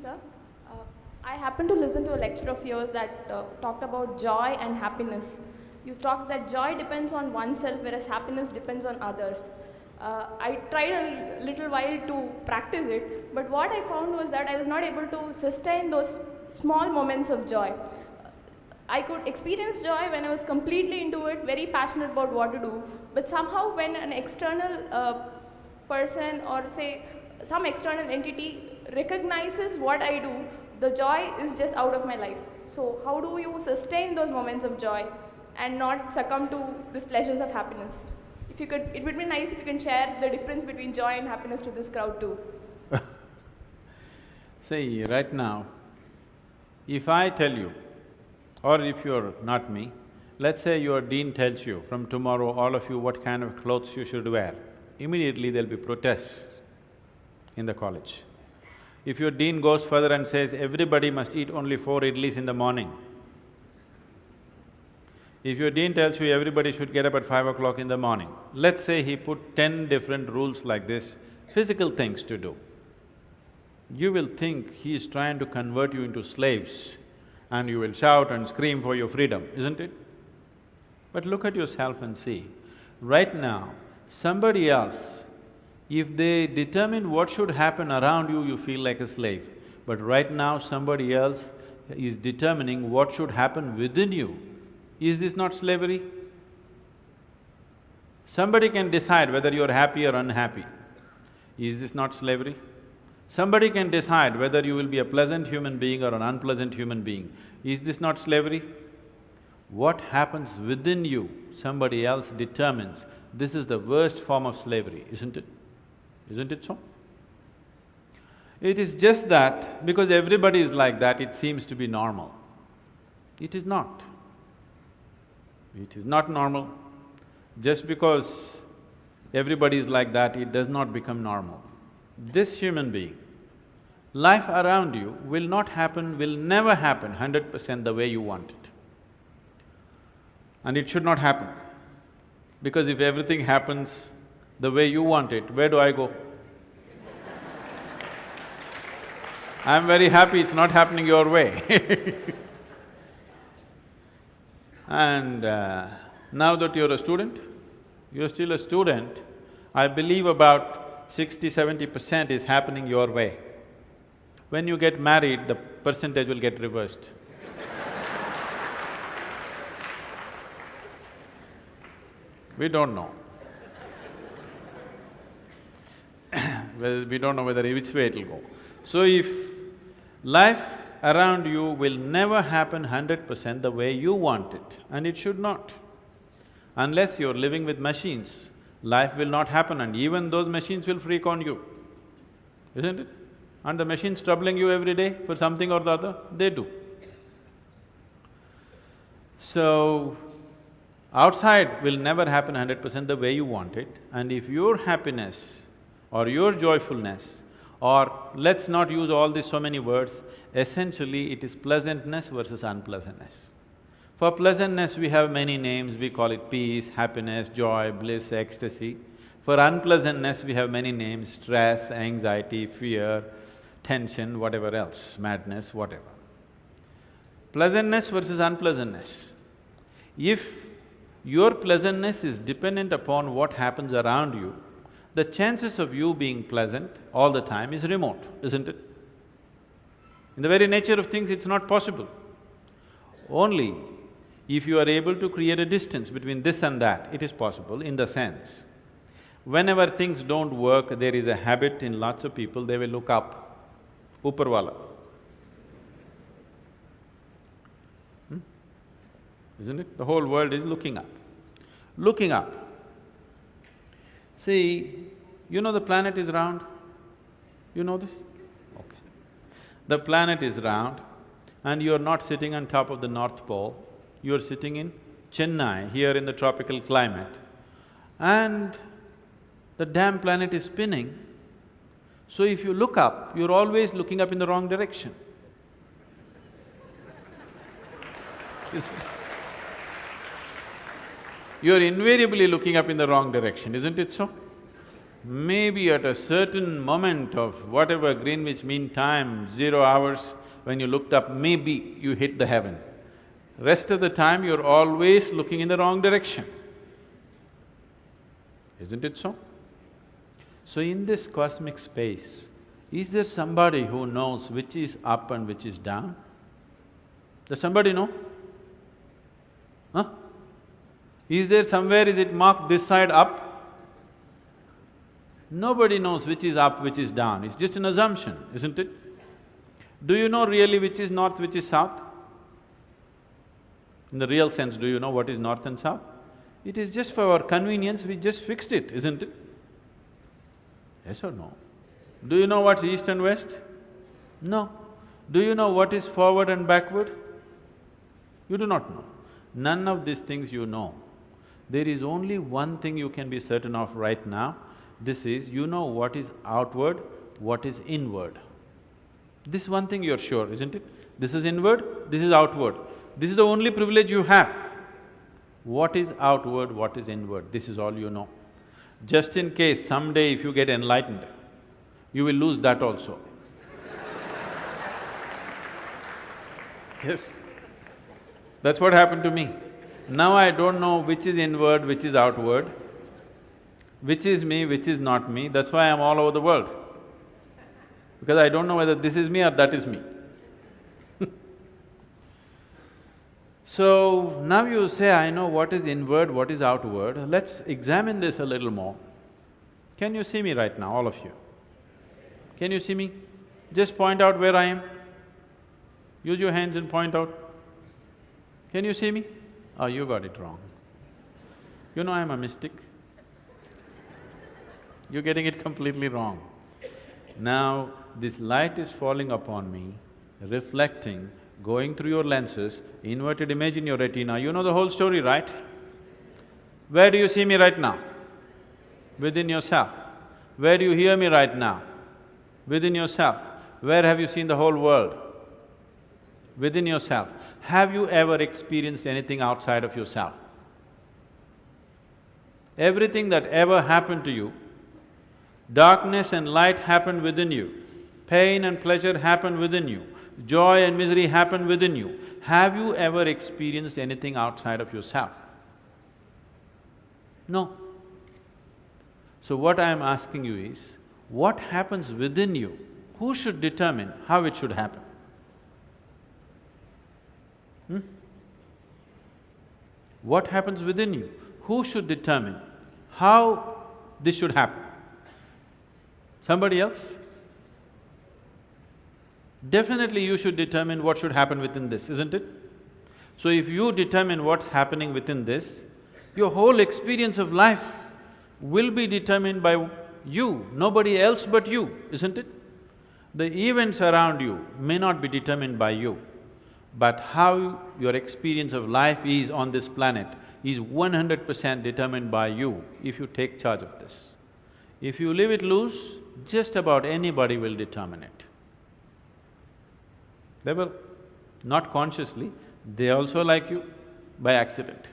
sir. Uh, I happened to listen to a lecture of yours that talked about joy and happiness. You talked that joy depends on oneself, whereas happiness depends on others. I tried a little while to practice it, but what I found was that I was not able to sustain those small moments of joy. I could experience joy when I was completely into it, very passionate about what to do, but somehow when an external person or say some external entity recognizes what I do, the joy is just out of my life. So how do you sustain those moments of joy and not succumb to these pleasures of happiness? If you could, it would be nice if you can share the difference between joy and happiness to this crowd too. See, right now, if I tell you, or if you're not me, let's say your dean tells you, from tomorrow all of you what kind of clothes you should wear, immediately there'll be protests in the college. If your dean goes further and says, everybody must eat only 4 idlis in the morning, if your dean tells you everybody should get up at 5 o'clock in the morning, let's say he put 10 different rules like this, physical things to do, you will think he is trying to convert you into slaves and you will shout and scream for your freedom, isn't it? But look at yourself and see, right now, somebody else, if they determine what should happen around you, you feel like a slave. But right now, somebody else is determining what should happen within you. Is this not slavery? Somebody can decide whether you're happy or unhappy. Is this not slavery? Somebody can decide whether you will be a pleasant human being or an unpleasant human being. Is this not slavery? What happens within you, somebody else determines. This is the worst form of slavery, isn't it? Isn't it so? It is just that because everybody is like that, it seems to be normal. It is not. It is not normal. Just because everybody is like that, it does not become normal. This human being, life around you will not happen, will never happen 100% the way you want it. And it should not happen. Because if everything happens the way you want it, where do I go? I'm very happy it's not happening your way. And now that you're a student, you're still a student, I believe about 60–70% is happening your way. When you get married, the percentage will get reversed. We don't know. Well, we don't know whether which way it'll go. So if life around you will never happen 100% the way you want it, and it should not. Unless you're living with machines, life will not happen and even those machines will freak on you, isn't it? And the machines troubling you every day for something or the other, they do. So, outside will never happen 100% the way you want it, and if your happiness or your joyfulness, or let's not use all these so many words, essentially it is pleasantness versus unpleasantness. For pleasantness we have many names, we call it peace, happiness, joy, bliss, ecstasy. For unpleasantness we have many names, stress, anxiety, fear, tension, whatever else, madness, whatever. Pleasantness versus unpleasantness. If your pleasantness is dependent upon what happens around you, the chances of you being pleasant all the time is remote, isn't it? In the very nature of things, it's not possible. Only if you are able to create a distance between this and that, it is possible in the sense, whenever things don't work, there is a habit in lots of people, they will look up, Upar Isn't it? The whole world is looking up. Looking up. See, you know the planet is round? You know this? Okay. The planet is round and you're not sitting on top of the North Pole, you're sitting in Chennai, here in the tropical climate, and the damn planet is spinning. So if you look up, you're always looking up in the wrong direction. Isn't it? You're invariably looking up in the wrong direction, isn't it so? Maybe at a certain moment of whatever Greenwich Mean Time, 0 hours, when you looked up, maybe you hit the heaven. Rest of the time, you're always looking in the wrong direction. Isn't it so? So in this cosmic space, is there somebody who knows which is up and which is down? Does somebody know? Huh? Is there somewhere, is it marked this side up? Nobody knows which is up, which is down, it's just an assumption, isn't it? Do you know really which is north, which is south? In the real sense, do you know what is north and south? It is just for our convenience, we just fixed it, isn't it? Yes or no? Do you know what's east and west? No. Do you know what is forward and backward? You do not know. None of these things you know. There is only one thing you can be certain of right now. This is, you know what is outward, what is inward. This one thing you're sure, isn't it? This is inward, this is outward. This is the only privilege you have. What is outward, what is inward, this is all you know. Just in case someday if you get enlightened, you will lose that also. Yes, that's what happened to me. Now I don't know which is inward, which is outward, which is me, which is not me, that's why I'm all over the world. Because I don't know whether this is me or that is me. So, now you say, I know what is inward, what is outward, let's examine this a little more. Can you see me right now, all of you? Can you see me? Just point out where I am. Use your hands and point out. Can you see me? Oh, you got it wrong. You know I'm a mystic. You're getting it completely wrong. Now, this light is falling upon me, reflecting, going through your lenses, inverted image in your retina, you know the whole story, right? Where do you see me right now? Within yourself. Where do you hear me right now? Within yourself. Where have you seen the whole world? Within yourself. Have you ever experienced anything outside of yourself? Everything that ever happened to you, darkness and light happened within you, pain and pleasure happened within you, joy and misery happen within you. Have you ever experienced anything outside of yourself? No. So what I am asking you is, what happens within you? Who should determine how it should happen? What happens within you? Who should determine how this should happen? Somebody else? Definitely you should determine what should happen within this, isn't it? So if you determine what's happening within this, your whole experience of life will be determined by you, nobody else but you, isn't it? The events around you may not be determined by you, but how your experience of life is on this planet is 100% determined by you if you take charge of this. If you leave it loose, just about anybody will determine it. They will, not consciously, they also like you by accident.